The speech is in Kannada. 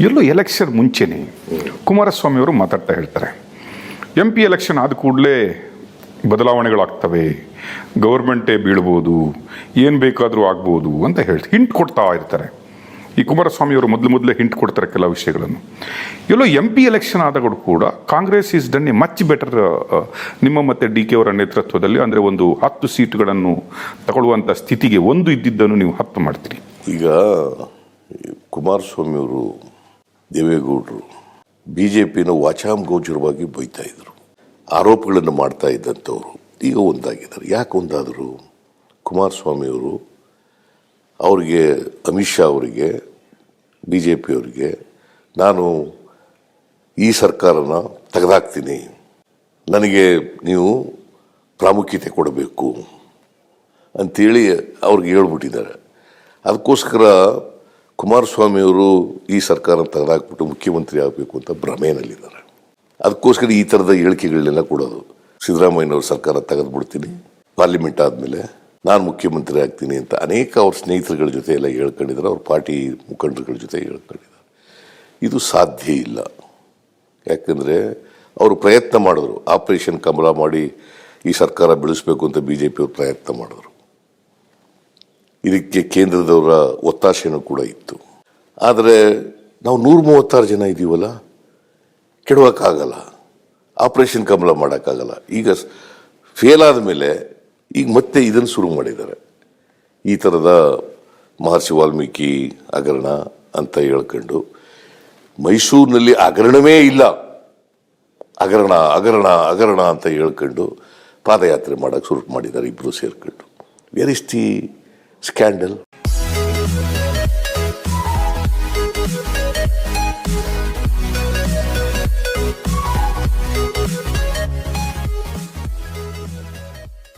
ಎಲ್ಲೋ ಎಲೆಕ್ಷನ್ ಮುಂಚೆನೇ ಕುಮಾರಸ್ವಾಮಿ ಅವರು ಮಾತಾಡ್ತಾ ಹೇಳ್ತಾರೆ, MP ಎಲೆಕ್ಷನ್ ಆದ ಕೂಡಲೇ ಬದಲಾವಣೆಗಳಾಗ್ತವೆ, ಗೌರ್ಮೆಂಟೇ ಬೀಳ್ಬೋದು, ಏನು ಬೇಕಾದರೂ ಆಗ್ಬೋದು ಅಂತ ಹಿಂಟ್ ಕೊಡ್ತಾ ಇರ್ತಾರೆ. ಈ ಕುಮಾರಸ್ವಾಮಿ ಅವರು ಮೊದಲೇ ಹಿಂಟ್ ಕೊಡ್ತಾರೆ ಕೆಲವು ವಿಷಯಗಳನ್ನು. ಎಲ್ಲೋ MP ಎಲೆಕ್ಷನ್ ಆದಾಗ ಕೂಡ Congress is done A much better ನಿಮ್ಮ ಮತ್ತು DK ಅವರ ನೇತೃತ್ವದಲ್ಲಿ. ಅಂದರೆ ಒಂದು 10 ಸೀಟುಗಳನ್ನು ತಗೊಳ್ಳುವಂಥ ಸ್ಥಿತಿಗೆ ಒಂದು ಇದ್ದಿದ್ದನ್ನು ನೀವು 10 ಮಾಡ್ತೀರಿ. ಈಗ ಕುಮಾರಸ್ವಾಮಿಯವರು, ದೇವೇಗೌಡರು BJPನ ವಾಚಾಮಗೋಚರವಾಗಿ ಬೈತಾ ಇದ್ರು, ಆರೋಪಗಳನ್ನು ಮಾಡ್ತಾ ಇದ್ದಂಥವ್ರು ಈಗ ಒಂದಾಗಿದ್ದಾರೆ. ಯಾಕೆ ಒಂದಾದರು? ಕುಮಾರಸ್ವಾಮಿಯವರು ಅವರಿಗೆ, ಅಮಿತ್ ಶಾ ಅವರಿಗೆ, BJP ಅವರಿಗೆ ನಾನು ಈ ಸರ್ಕಾರನ ತೆಗೆದಾಕ್ತೀನಿ, ನನಗೆ ನೀವು ಪ್ರಾಮುಖ್ಯತೆ ಕೊಡಬೇಕು ಅಂಥೇಳಿ ಅವ್ರಿಗೆ ಹೇಳ್ಬಿಟ್ಟಿದ್ದಾರೆ. ಅದಕ್ಕೋಸ್ಕರ ಕುಮಾರಸ್ವಾಮಿಯವರು ಈ ಸರ್ಕಾರನ ತೆಗೆದಾಕ್ಬಿಟ್ಟು ಮುಖ್ಯಮಂತ್ರಿ ಆಗಬೇಕು ಅಂತ ಭ್ರಮೆಯಲ್ಲಿದ್ದಾರೆ. ಅದಕ್ಕೋಸ್ಕರ ಈ ಥರದ ಹೇಳಿಕೆಗಳನ್ನೆಲ್ಲ ಕೊಡೋದು. ಸಿದ್ದರಾಮಯ್ಯನವ್ರ ಸರ್ಕಾರ ತೆಗೆದುಬಿಡ್ತೀನಿ, ಪಾರ್ಲಿಮೆಂಟ್ ಆದಮೇಲೆ ನಾನು ಮುಖ್ಯಮಂತ್ರಿ ಆಗ್ತೀನಿ ಅಂತ ಅನೇಕ ಅವ್ರ ಸ್ನೇಹಿತರುಗಳ ಜೊತೆ ಎಲ್ಲ ಹೇಳ್ಕೊಂಡಿದ್ದಾರೆ, ಅವ್ರ ಪಾರ್ಟಿ ಮುಖಂಡರುಗಳ ಜೊತೆ ಹೇಳ್ಕೊಂಡಿದ್ದಾರೆ. ಇದು ಸಾಧ್ಯ ಇಲ್ಲ. ಯಾಕಂದರೆ ಅವರು ಪ್ರಯತ್ನ ಮಾಡಿದ್ರು, ಆಪರೇಷನ್ ಕಮಲ ಮಾಡಿ ಈ ಸರ್ಕಾರ ಬೆಳೆಸಬೇಕು ಅಂತ BJP ಅವರು ಪ್ರಯತ್ನ ಮಾಡಿದ್ರು. ಇದಕ್ಕೆ ಕೇಂದ್ರದವರ ಒತ್ತಾಸೆನೂ ಕೂಡ ಇತ್ತು. ಆದರೆ ನಾವು 136 ಜನ ಇದ್ದೀವಲ್ಲ, ಕೆಡೋಕ್ಕಾಗಲ್ಲ, ಆಪರೇಷನ್ ಕಮಲ ಮಾಡೋಕ್ಕಾಗಲ್ಲ. ಈಗ ಫೇಲ್ ಆದಮೇಲೆ ಈಗ ಮತ್ತೆ ಇದನ್ನು ಶುರು ಮಾಡಿದ್ದಾರೆ. ಈ ಥರದ ಮಹರ್ಷಿ ವಾಲ್ಮೀಕಿ ಹಗರಣ ಅಂತ ಹೇಳ್ಕೊಂಡು, ಮೈಸೂರಿನಲ್ಲಿ ಹಗರಣವೇ ಇಲ್ಲ, ಹಗರಣ ಹಗರಣ ಹಗರಣ ಅಂತ ಹೇಳ್ಕೊಂಡು ಪಾದಯಾತ್ರೆ ಮಾಡೋಕ್ಕೆ ಶುರು ಮಾಡಿದ್ದಾರೆ ಇಬ್ಬರು ಸೇರ್ಕೊಂಡು. Where is the scandal?